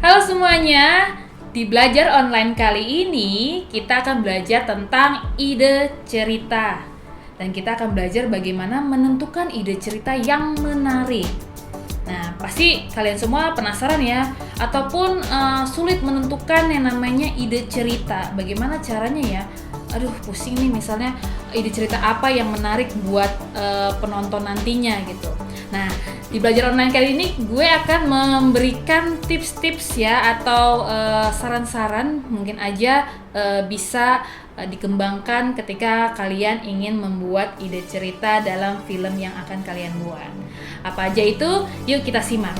Halo semuanya, di belajar online kali ini kita akan belajar tentang ide cerita. Dan kita akan belajar bagaimana menentukan ide cerita yang menarik. Nah, pasti kalian semua penasaran ya, ataupun sulit menentukan yang namanya ide cerita. Bagaimana caranya ya? Aduh, pusing nih, misalnya ide cerita apa yang menarik buat penonton nantinya gitu. Nah, di belajar online kali ini gue akan memberikan tips-tips ya, atau saran-saran mungkin aja bisa dikembangkan ketika kalian ingin membuat ide cerita dalam film yang akan kalian buat. Apa aja itu? Yuk kita simak.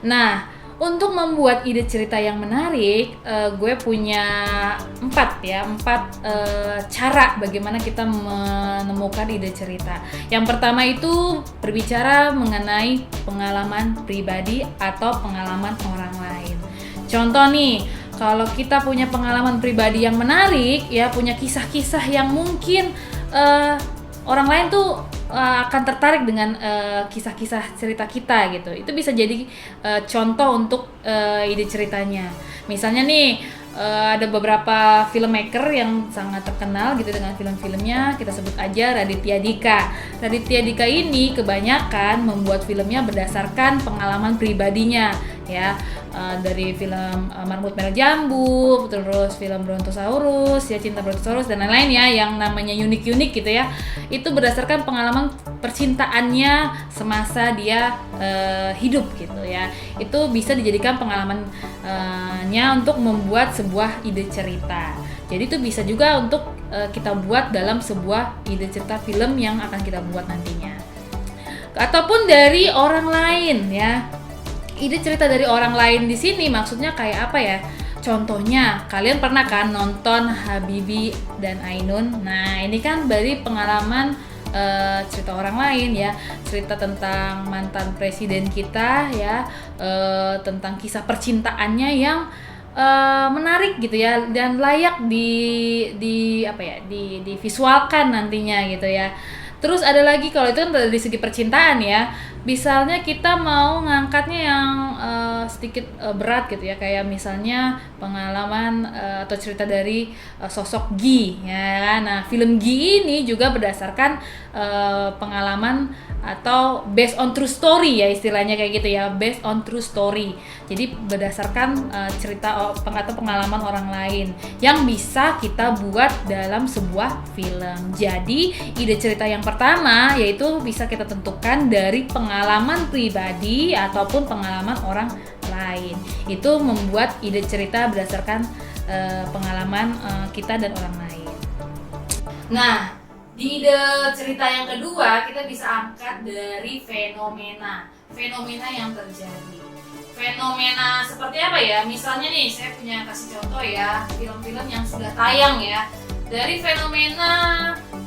Nah, untuk membuat ide cerita yang menarik, gue punya empat cara bagaimana kita menemukan ide cerita. Yang pertama itu berbicara mengenai pengalaman pribadi atau pengalaman orang lain. Contoh nih, kalau kita punya pengalaman pribadi yang menarik, ya punya kisah-kisah yang mungkin orang lain tuh akan tertarik dengan kisah-kisah cerita kita gitu. Itu bisa jadi contoh untuk ide ceritanya. Misalnya nih, ada beberapa filmmaker yang sangat terkenal gitu dengan film-filmnya. Kita sebut aja Raditya Dika. Raditya Dika ini kebanyakan membuat filmnya berdasarkan pengalaman pribadinya ya. Dari film Marmut Merah Jambu, terus film Brontosaurus, ya Cinta Brontosaurus dan lain-lain ya, yang namanya unik-unik gitu ya. Itu berdasarkan pengalaman percintaannya semasa dia hidup gitu ya. Itu bisa dijadikan pengalamannya untuk membuat sebuah ide cerita. Jadi itu bisa juga untuk kita buat dalam sebuah ide cerita film yang akan kita buat nantinya. Ataupun dari orang lain ya. Ide cerita dari orang lain di sini maksudnya kayak apa ya? Contohnya, kalian pernah kan nonton Habibie dan Ainun? Nah, ini kan dari pengalaman cerita orang lain ya, cerita tentang mantan presiden kita ya, tentang kisah percintaannya yang menarik gitu ya, dan layak divisualkan nantinya gitu ya. Terus ada lagi, kalau itu kan dari segi percintaan ya, misalnya kita mau ngangkatnya yang sedikit berat gitu ya, kayak misalnya pengalaman atau cerita dari sosok Gi ya kan. Nah, film Gi ini juga berdasarkan pengalaman atau based on true story ya, istilahnya kayak gitu ya, based on true story. Jadi berdasarkan cerita atau pengalaman orang lain yang bisa kita buat dalam sebuah film. Jadi ide cerita yang pertama yaitu bisa kita tentukan dari pengalaman pribadi ataupun pengalaman orang lain. Itu membuat ide cerita berdasarkan pengalaman kita dan orang lain. Nah, di ide cerita yang kedua kita bisa angkat dari fenomena yang terjadi. Fenomena seperti apa ya? Misalnya nih, saya punya kasih contoh ya, film-film yang sudah tayang ya. Dari fenomena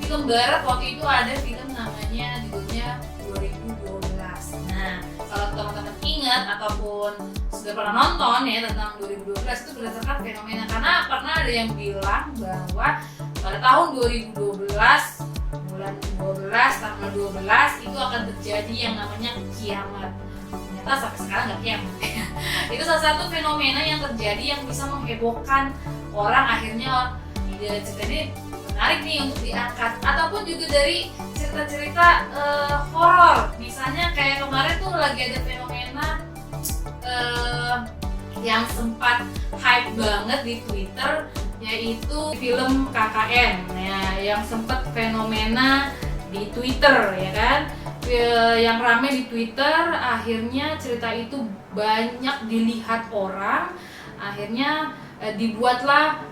film barat, waktu itu ada film namanya, judulnya 2012. Nah, kalau teman-teman ingat ataupun sudah pernah nonton ya tentang 2012, itu berdasarkan fenomena, karena pernah ada yang bilang bahwa pada tahun 2012, bulan 12, tanggal 12 itu akan terjadi yang namanya kiamat. Ternyata sampai sekarang nggak kiamat. Itu salah satu fenomena yang terjadi yang bisa menghebohkan orang. Akhirnya ide cerita ini menarik nih untuk diangkat. Ataupun juga dari cerita-cerita horor. Misalnya kayak kemarin tuh lagi ada fenomena yang sempat hype banget di Twitter, yaitu film KKN ya, yang sempat fenomena di Twitter ya kan, yang rame di Twitter. Akhirnya cerita itu banyak dilihat orang, akhirnya dibuatlah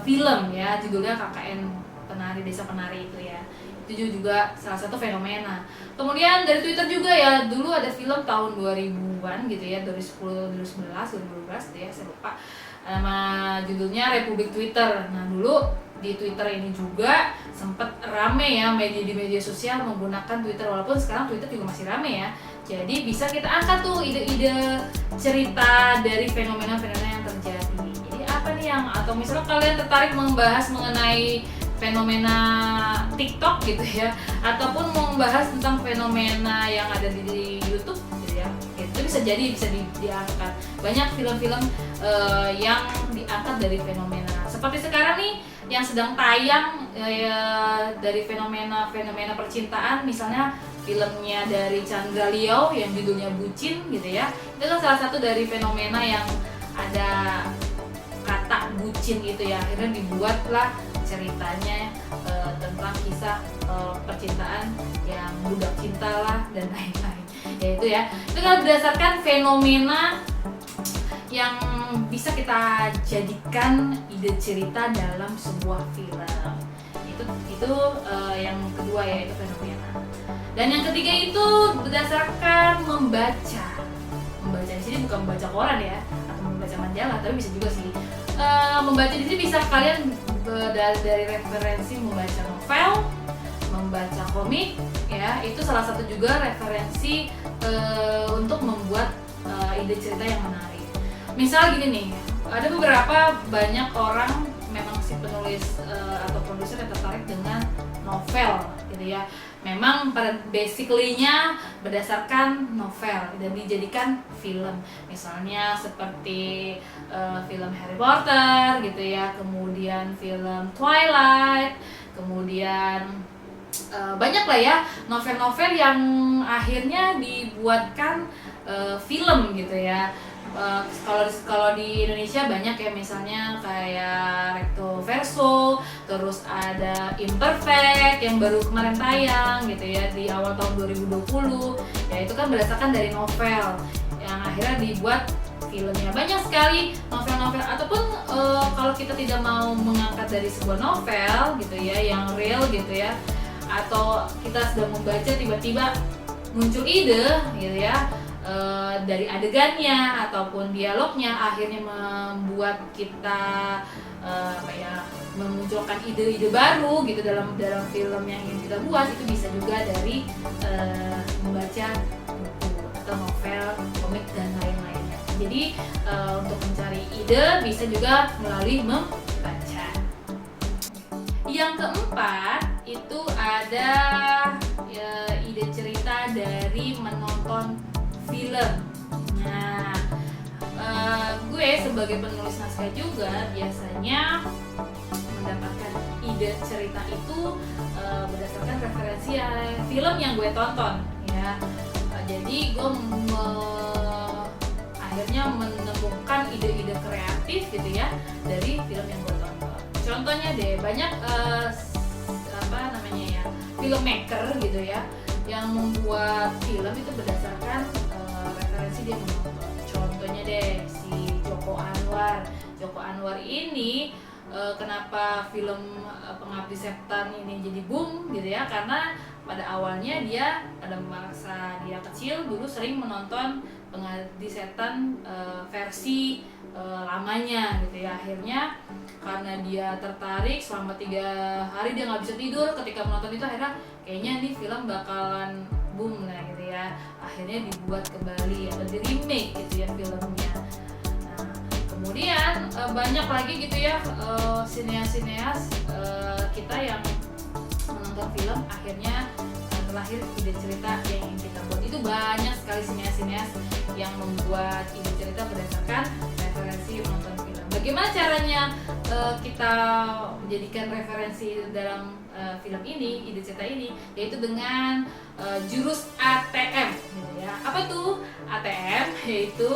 film ya, judulnya KKN Penari, Desa Penari itu ya. Itu juga salah satu fenomena. Kemudian dari Twitter juga ya, dulu ada film tahun 2000-an gitu ya, 2010, 2011, 2012 gitu ya, saya lupa. Nama judulnya Republik Twitter. Nah, dulu di Twitter ini juga sempat rame ya di media sosial menggunakan Twitter, walaupun sekarang Twitter juga masih rame ya. Jadi bisa kita angkat tuh ide-ide cerita dari fenomena-fenomena yang terjadi. Jadi apa nih yang, atau misalnya kalian tertarik membahas mengenai fenomena TikTok gitu ya, ataupun mau membahas tentang fenomena yang ada di YouTube gitu ya, itu bisa diangkat. Banyak film-film yang diangkat dari fenomena seperti sekarang nih yang sedang tayang dari fenomena percintaan, misalnya filmnya dari Chandra Leo yang judulnya Bucin gitu ya. Itu kan salah satu dari fenomena yang ada kata bucin gitu ya, akhirnya dibuatlah ceritanya tentang kisah percintaan yang budak cinta lah dan lain-lain. Yaitu ya, itu kan berdasarkan fenomena yang bisa kita jadikan ide cerita dalam sebuah film. Itu yang kedua, yaitu fenomena. Dan yang ketiga itu berdasarkan membaca. Membaca di sini bukan membaca koran ya, atau membaca majalah, tapi bisa juga sih. Membaca di sini bisa kalian dari referensi membaca novel, membaca komik, ya itu salah satu juga referensi untuk membuat ide cerita yang menarik. Misal gini nih, ada beberapa banyak orang memang si penulis atau produser yang tertarik dengan novel gitu ya. Memang pada basically-nya berdasarkan novel dan dijadikan film. Misalnya seperti film Harry Potter gitu ya, kemudian film Twilight, kemudian banyak lah ya novel-novel yang akhirnya dibuatkan film gitu ya. Kalau di Indonesia banyak ya, misalnya kayak Recto Verso, terus ada Imperfect yang baru kemarin tayang gitu ya di awal tahun 2020. Ya itu kan berdasarkan dari novel yang akhirnya dibuat filmnya. Banyak sekali novel-novel, ataupun kalau kita tidak mau mengangkat dari sebuah novel gitu ya yang real gitu ya, atau kita sedang membaca tiba-tiba muncul ide gitu ya, dari adegannya ataupun dialognya akhirnya membuat kita memunculkan ide-ide baru gitu dalam film yang ingin kita buat. Itu bisa juga dari membaca buku atau novel, komik dan lain-lainnya. Jadi untuk mencari ide bisa juga melalui membaca. Yang keempat itu ada ide cerita dari menonton film. Nah, gue sebagai penulis naskah juga biasanya mendapatkan ide cerita itu berdasarkan referensi film yang gue tonton ya. Jadi gue akhirnya menemukan ide-ide kreatif gitu ya dari film yang gue tonton. Contohnya deh, banyak filmmaker gitu ya yang membuat film itu berdasarkan referensi dia menonton. Contohnya deh si Joko Anwar. Joko Anwar ini kenapa film Pengabdi Setan ini jadi boom gitu ya, karena pada awalnya dia pada masa dia kecil dulu sering menonton Pengabdi Setan versi lamanya gitu ya. Akhirnya karena dia tertarik, selama 3 hari dia nggak bisa tidur ketika menonton itu, akhirnya kayaknya nih film bakalan boom lah gitu ya. Akhirnya dibuat kembali atau di remake gitu ya filmnya. Nah, kemudian banyak lagi gitu ya sineas-sineas kita yang menonton film akhirnya terlahir ide cerita yang ingin kita buat. Itu banyak sekali sineas-sineas yang membuat ide cerita berdasarkan referensi menonton film. Bagaimana caranya kita menjadikan referensi dalam film ini, ide cerita ini, yaitu dengan jurus ATM gitu ya. Apa tuh ATM? Yaitu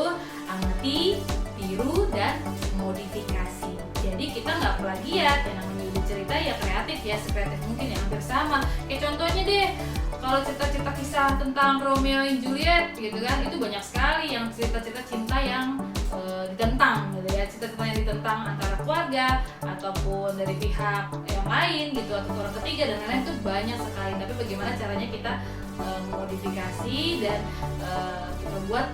amati, tiru, dan modifikasi. Jadi kita nggak plagiat, yang namanya ide cerita ya kreatif ya, sekreatif mungkin ya, hampir sama. Kayak contohnya deh, kalau cerita-cerita kisah tentang Romeo and Juliet gitu kan, itu banyak sekali yang cerita-cerita cinta yang ditentang gitu ya, cerita-cerita yang ditentang antara keluarga ataupun dari pihak yang lain gitu, atau orang ketiga dan lain-lain, itu banyak sekali. Tapi bagaimana caranya kita memodifikasi dan kita buat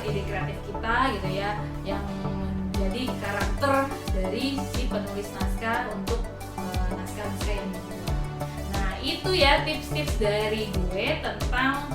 ide kreatif kita gitu ya, yang menjadi karakter dari si penulis naskah untuk sekali yang dibuat. Nah itu ya tips-tips dari gue tentang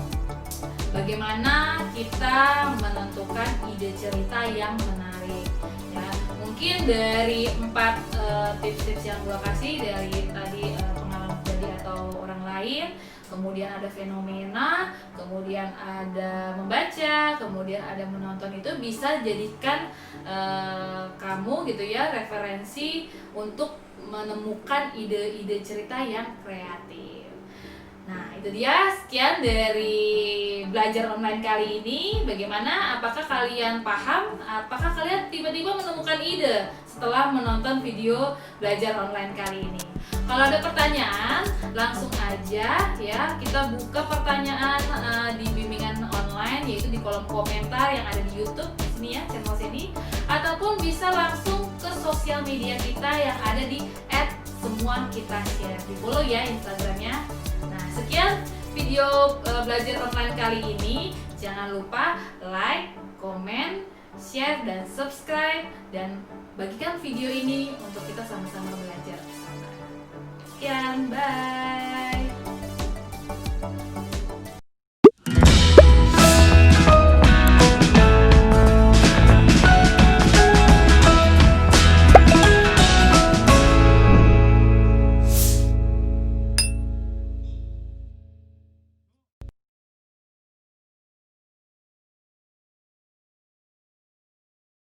bagaimana kita menentukan ide cerita yang menarik ya. Mungkin dari 4 tips-tips yang gue kasih, dari tadi pengalaman pribadi atau orang lain, kemudian ada fenomena, kemudian ada membaca, kemudian ada menonton, itu bisa jadikan kamu gitu ya referensi untuk menemukan ide-ide cerita yang kreatif. Nah itu dia, sekian dari belajar online kali ini. Bagaimana? Apakah kalian paham? Apakah kalian tiba-tiba menemukan ide setelah menonton video belajar online kali ini? Kalau ada pertanyaan, langsung aja ya, kita buka pertanyaan di bimbingan online, yaitu di kolom komentar yang ada di YouTube sini ya, channel sini, ataupun bisa langsung ke sosial media kita yang ada di @semuakitashare. Di follow ya Instagramnya. Nah sekian video belajar online kali ini. Jangan lupa like, komen, share, dan subscribe, dan bagikan video ini untuk kita sama-sama belajar.